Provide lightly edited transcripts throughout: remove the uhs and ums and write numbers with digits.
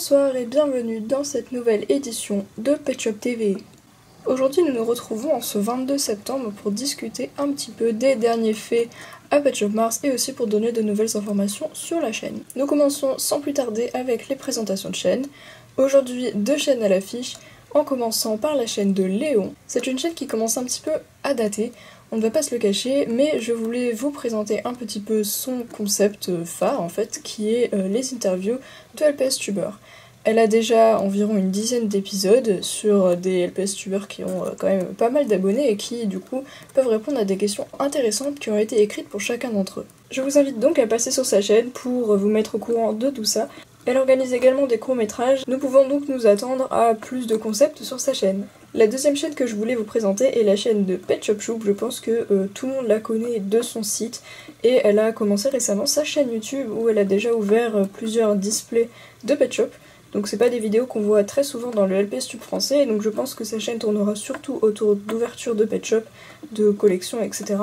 Bonsoir et bienvenue dans cette nouvelle édition de Pet Shop TV. Aujourd'hui nous nous retrouvons en ce 22 septembre pour discuter un petit peu des derniers faits à Pet Shop Mars et aussi pour donner de nouvelles informations sur la chaîne. Nous commençons sans plus tarder avec les présentations de chaînes. Aujourd'hui 2 chaînes à l'affiche, en commençant par la chaîne de Léon. C'est une chaîne qui commence un petit peu à dater, on ne va pas se le cacher, mais je voulais vous présenter un petit peu son concept phare en fait, qui est les interviews de LPS tubeurs. Elle a déjà environ une dizaine d'épisodes sur des LPS tubeurs qui ont quand même pas mal d'abonnés et qui du coup peuvent répondre à des questions intéressantes qui ont été écrites pour chacun d'entre eux. Je vous invite donc à passer sur sa chaîne pour vous mettre au courant de tout ça. Elle organise également des courts-métrages, nous pouvons donc nous attendre à plus de concepts sur sa chaîne. La deuxième chaîne que je voulais vous présenter est la chaîne de Pet Shop Choup. Je pense que tout le monde la connaît de son site et elle a commencé récemment sa chaîne YouTube où elle a déjà ouvert plusieurs displays de Pet Shop. Donc c'est pas des vidéos qu'on voit très souvent dans le LPS Tube français, donc je pense que sa chaîne tournera surtout autour d'ouverture de Pet Shop, de collections, etc.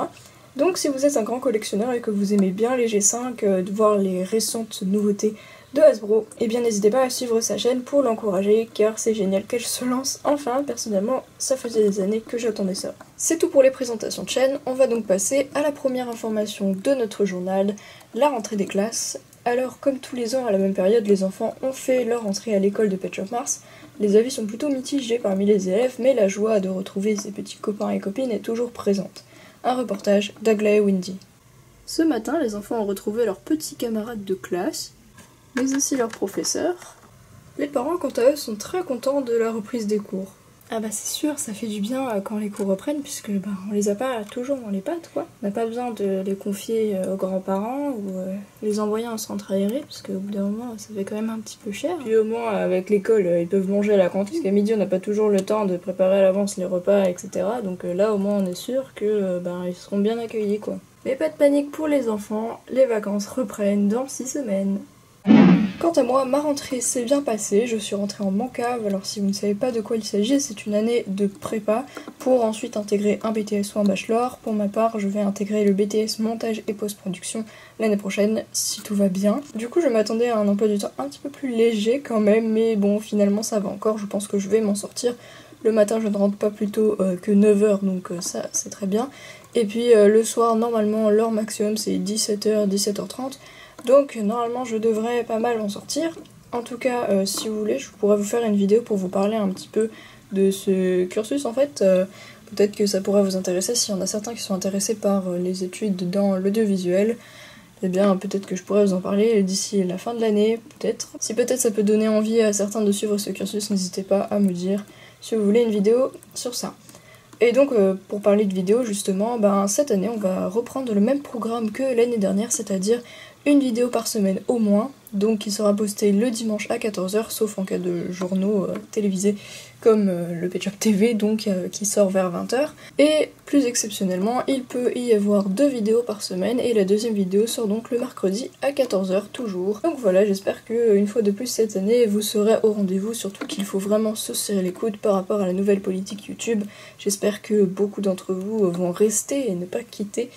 Donc si vous êtes un grand collectionneur et que vous aimez bien les G5, de voir les récentes nouveautés de Hasbro, et bien n'hésitez pas à suivre sa chaîne pour l'encourager car c'est génial qu'elle se lance enfin. Personnellement ça faisait des années que j'attendais ça. C'est tout pour les présentations de chaîne, on va donc passer à la première information de notre journal, la rentrée des classes. Alors comme tous les ans à la même période les enfants ont fait leur entrée à l'école de Pet Shop Mars, les avis sont plutôt mitigés parmi les élèves mais la joie de retrouver ses petits copains et copines est toujours présente. Un reportage d'Aglaé Windy. Ce matin les enfants ont retrouvé leurs petits camarades de classe, mais aussi leurs professeurs. Les parents, quant à eux, sont très contents de la reprise des cours. Ah bah c'est sûr, ça fait du bien quand les cours reprennent, puisque on les a pas toujours dans les pattes, quoi. On n'a pas besoin de les confier aux grands-parents ou les envoyer en centre aéré, parce qu'au bout d'un moment, ça fait quand même un petit peu cher. Puis au moins, avec l'école, ils peuvent manger à la cantine, parce qu'à midi, on n'a pas toujours le temps de préparer à l'avance les repas, etc. Donc là, au moins, on est sûr que ils seront bien accueillis, quoi. Mais pas de panique pour les enfants, les vacances reprennent dans 6 semaines. Quant à moi, ma rentrée s'est bien passée, je suis rentrée en Mancave. Alors si vous ne savez pas de quoi il s'agit, c'est une année de prépa pour ensuite intégrer un BTS ou un bachelor. Pour ma part, je vais intégrer le BTS montage et post-production l'année prochaine, si tout va bien. Du coup, je m'attendais à un emploi du temps un petit peu plus léger quand même, mais bon, finalement ça va encore, je pense que je vais m'en sortir. Le matin, je ne rentre pas plus tôt que 9h, donc ça, c'est très bien. Et puis le soir, normalement, l'heure maximum, c'est 17h, 17h30. Donc normalement je devrais pas mal en sortir. En tout cas si vous voulez je pourrais vous faire une vidéo pour vous parler un petit peu de ce cursus en fait. Peut-être que ça pourrait vous intéresser s'il y en a certains qui sont intéressés par les études dans l'audiovisuel. Eh bien peut-être que je pourrais vous en parler d'ici la fin de l'année, peut-être. Si peut-être ça peut donner envie à certains de suivre ce cursus, n'hésitez pas à me dire si vous voulez une vidéo sur ça. Et donc pour parler de vidéo justement, cette année on va reprendre le même programme que l'année dernière, c'est-à-dire une vidéo par semaine au moins, donc qui sera postée le dimanche à 14h, sauf en cas de journaux télévisés comme le Pet Shop TV, donc qui sort vers 20h. Et plus exceptionnellement, il peut y avoir 2 vidéos par semaine, et la deuxième vidéo sort donc le mercredi à 14h toujours. Donc voilà, j'espère que une fois de plus cette année, vous serez au rendez-vous, surtout qu'il faut vraiment se serrer les coudes par rapport à la nouvelle politique YouTube. J'espère que beaucoup d'entre vous vont rester et ne pas quitter.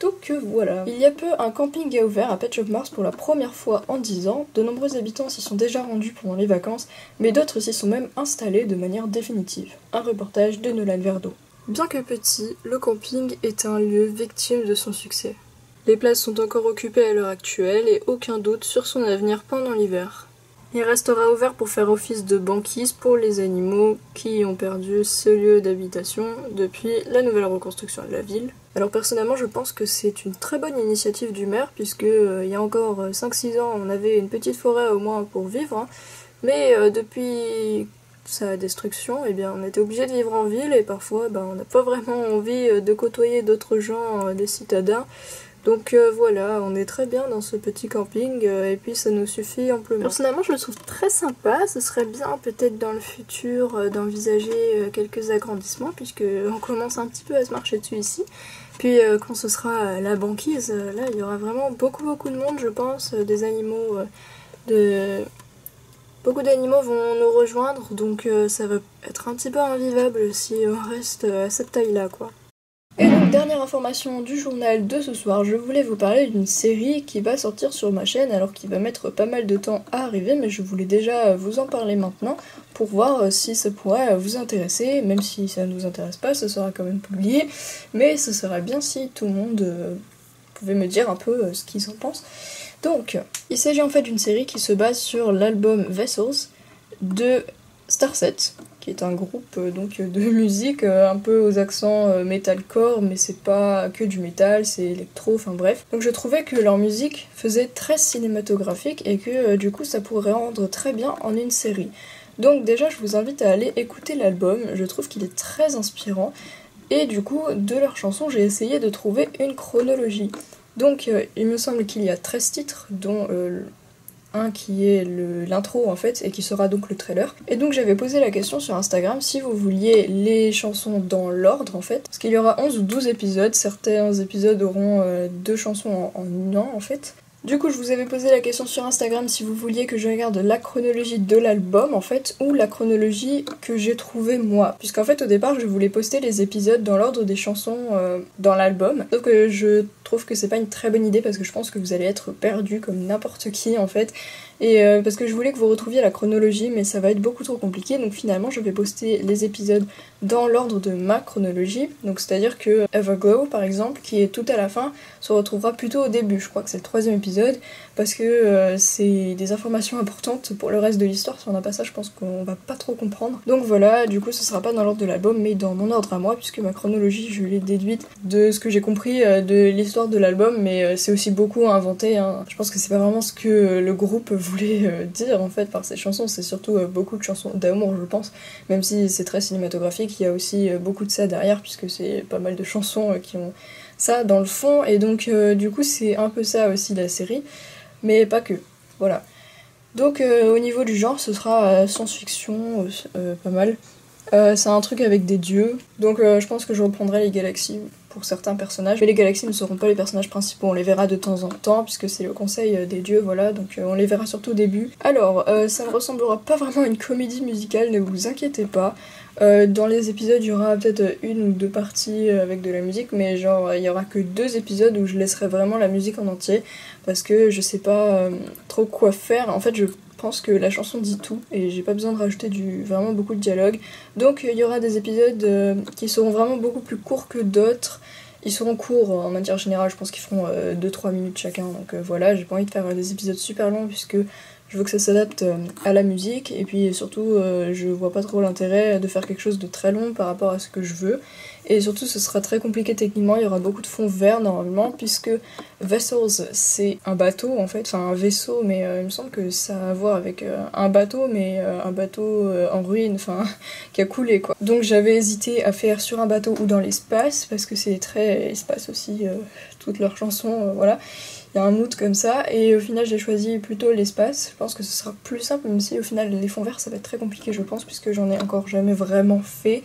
Donc voilà. Il y a peu, un camping a ouvert à Pet Shop Mars pour la première fois en 10 ans. De nombreux habitants s'y sont déjà rendus pendant les vacances, mais d'autres s'y sont même installés de manière définitive. Un reportage de Nolan Verdo. Bien que petit, le camping est un lieu victime de son succès. Les places sont encore occupées à l'heure actuelle et aucun doute sur son avenir pendant l'hiver. Il restera ouvert pour faire office de banquise pour les animaux qui ont perdu ce lieu d'habitation depuis la nouvelle reconstruction de la ville. Alors personnellement je pense que c'est une très bonne initiative du maire puisque il y a encore 5-6 ans on avait une petite forêt au moins pour vivre, hein. Mais depuis sa destruction on était obligé de vivre en ville et parfois on n'a pas vraiment envie de côtoyer d'autres gens, des citadins. Donc voilà, on est très bien dans ce petit camping et puis ça nous suffit amplement. Personnellement je le trouve très sympa, ce serait bien peut-être dans le futur d'envisager quelques agrandissements puisque on commence un petit peu à se marcher dessus ici. Puis quand ce sera la banquise, là il y aura vraiment beaucoup de monde je pense, des animaux, beaucoup d'animaux vont nous rejoindre donc ça va être un petit peu invivable si on reste à cette taille là quoi. Et donc dernière information du journal de ce soir, je voulais vous parler d'une série qui va sortir sur ma chaîne alors qu'il va mettre pas mal de temps à arriver, mais je voulais déjà vous en parler maintenant pour voir si ça pourrait vous intéresser, même si ça ne vous intéresse pas, ça sera quand même publié, mais ce serait bien si tout le monde pouvait me dire un peu ce qu'ils en pensent. Donc, il s'agit en fait d'une série qui se base sur l'album Vessels de Starset, qui est un groupe donc de musique un peu aux accents metalcore, mais c'est pas que du métal, c'est électro, enfin bref. Donc je trouvais que leur musique faisait très cinématographique et que du coup ça pourrait rendre très bien en une série. Donc déjà je vous invite à aller écouter l'album, je trouve qu'il est très inspirant, et du coup de leurs chansons j'ai essayé de trouver une chronologie. Donc il me semble qu'il y a 13 titres, dont un qui est l'intro en fait, et qui sera donc le trailer. Et donc j'avais posé la question sur Instagram si vous vouliez les chansons dans l'ordre en fait, parce qu'il y aura 11 ou 12 épisodes, certains épisodes auront 2 chansons en un en fait. Du coup, je vous avais posé la question sur Instagram si vous vouliez que je regarde la chronologie de l'album, en fait, ou la chronologie que j'ai trouvée moi. Puisqu'en fait, au départ, je voulais poster les épisodes dans l'ordre des chansons dans l'album. Sauf que je trouve que c'est pas une très bonne idée parce que je pense que vous allez être perdu comme n'importe qui, en fait. Et parce que je voulais que vous retrouviez la chronologie, mais ça va être beaucoup trop compliqué. Donc finalement, je vais poster les épisodes dans l'ordre de ma chronologie. Donc c'est-à-dire que Everglow, par exemple, qui est tout à la fin, se retrouvera plutôt au début. Je crois que c'est le 3e épisode, parce que c'est des informations importantes pour le reste de l'histoire. Si on n'a pas ça, je pense qu'on va pas trop comprendre. Donc voilà, du coup, ce sera pas dans l'ordre de l'album, mais dans mon ordre à moi, puisque ma chronologie, je l'ai déduite de ce que j'ai compris de l'histoire de l'album, mais c'est aussi beaucoup inventé, hein. Je pense que c'est pas vraiment ce que le groupe voulait dire en fait par ces chansons, c'est surtout beaucoup de chansons d'amour, je pense, même si c'est très cinématographique, il y a aussi beaucoup de ça derrière, puisque c'est pas mal de chansons qui ont ça dans le fond, et donc du coup c'est un peu ça aussi la série, mais pas que, voilà. Donc au niveau du genre, ce sera science-fiction, pas mal. C'est un truc avec des dieux, donc je pense que je reprendrai les galaxies pour certains personnages, mais les galaxies ne seront pas les personnages principaux, on les verra de temps en temps, puisque c'est le conseil des dieux, voilà, donc on les verra surtout au début. Alors, ça ne ressemblera pas vraiment à une comédie musicale, ne vous inquiétez pas. Dans les épisodes, il y aura peut-être 1 ou 2 parties avec de la musique, mais genre, il y aura que 2 épisodes où je laisserai vraiment la musique en entier, parce que je sais pas trop quoi faire. En fait, je pense que la chanson dit tout et j'ai pas besoin de rajouter vraiment beaucoup de dialogue. Donc il y aura des épisodes qui seront vraiment beaucoup plus courts que d'autres. Ils seront courts en matière générale, je pense qu'ils feront 2-3 minutes chacun. Donc voilà, j'ai pas envie de faire des épisodes super longs puisque je veux que ça s'adapte à la musique. Et puis surtout, je vois pas trop l'intérêt de faire quelque chose de très long par rapport à ce que je veux. Et surtout, ce sera très compliqué techniquement, il y aura beaucoup de fond vert normalement, puisque Vessels, c'est un bateau en fait, enfin un vaisseau, mais il me semble que ça a à voir avec un bateau, mais un bateau en ruine, enfin, qui a coulé quoi. Donc j'avais hésité à faire sur un bateau ou dans l'espace, parce que c'est très espace aussi, toutes leurs chansons, voilà. Il y a un mood comme ça, et au final j'ai choisi plutôt l'espace. Je pense que ce sera plus simple, même si au final les fonds verts ça va être très compliqué je pense, puisque j'en ai encore jamais vraiment fait.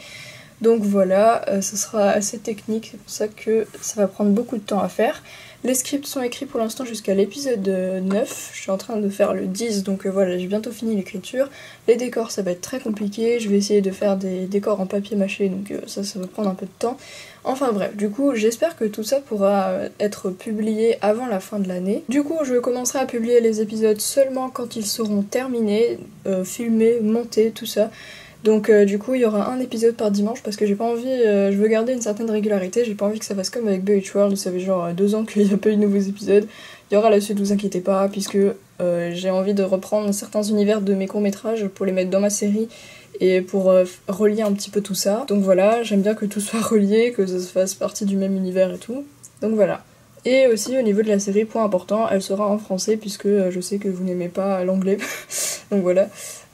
Donc voilà, ce sera assez technique, c'est pour ça que ça va prendre beaucoup de temps à faire. Les scripts sont écrits pour l'instant jusqu'à l'épisode 9, je suis en train de faire le 10, donc voilà, j'ai bientôt fini l'écriture. Les décors, ça va être très compliqué, je vais essayer de faire des décors en papier mâché, donc ça va prendre un peu de temps. Enfin bref, du coup, j'espère que tout ça pourra être publié avant la fin de l'année. Du coup, je commencerai à publier les épisodes seulement quand ils seront terminés, filmés, montés, tout ça. Donc du coup il y aura un épisode par dimanche parce que j'ai pas envie, je veux garder une certaine régularité, j'ai pas envie que ça fasse comme avec Bewitched World, ça fait genre 2 ans qu'il n'y a pas eu de nouveaux épisodes. Il y aura la suite, vous inquiétez pas, puisque j'ai envie de reprendre certains univers de mes courts-métrages pour les mettre dans ma série et pour relier un petit peu tout ça. Donc voilà, j'aime bien que tout soit relié, que ça se fasse partie du même univers et tout. Donc voilà. Et aussi au niveau de la série, point important, elle sera en français puisque je sais que vous n'aimez pas l'anglais. Donc voilà.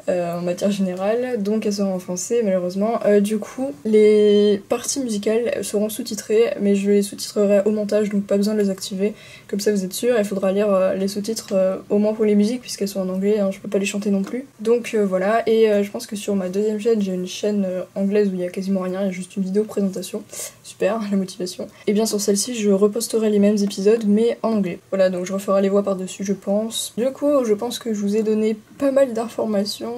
En matière générale, donc elles seront en français malheureusement. Du coup, les parties musicales seront sous-titrées, mais je les sous-titrerai au montage, donc pas besoin de les activer. Comme ça vous êtes sûr, il faudra lire les sous-titres au moins pour les musiques, puisqu'elles sont en anglais, hein, je peux pas les chanter non plus. Donc voilà, et je pense que sur ma 2e chaîne, j'ai une chaîne anglaise où il y a quasiment rien, il y a juste une vidéo présentation. Super, la motivation. Et bien sur celle-ci, je reposterai les mêmes épisodes, mais en anglais. Voilà, donc je referai les voix par-dessus, je pense. Du coup, je pense que je vous ai donné pas mal d'informations.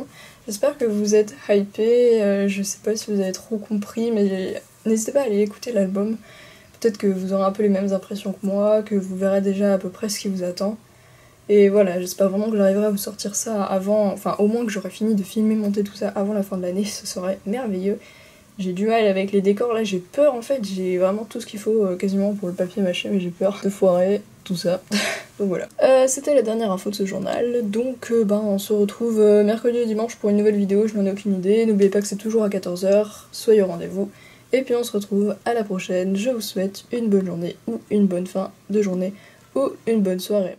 J'espère que vous êtes hypés, je sais pas si vous avez trop compris, mais n'hésitez pas à aller écouter l'album. peut-être que vous aurez un peu les mêmes impressions que moi, que vous verrez déjà à peu près ce qui vous attend. Et voilà, j'espère vraiment que j'arriverai à vous sortir ça avant, enfin au moins que j'aurai fini de filmer, monter tout ça avant la fin de l'année, ce serait merveilleux. J'ai du mal avec les décors, là j'ai peur en fait, j'ai vraiment tout ce qu'il faut quasiment pour le papier mâché, mais j'ai peur de foirer tout ça. Donc voilà. C'était la dernière info de ce journal, donc on se retrouve mercredi et dimanche pour une nouvelle vidéo, je n'en ai aucune idée. N'oubliez pas que c'est toujours à 14h, soyez au rendez-vous. Et puis on se retrouve à la prochaine, je vous souhaite une bonne journée ou une bonne fin de journée ou une bonne soirée.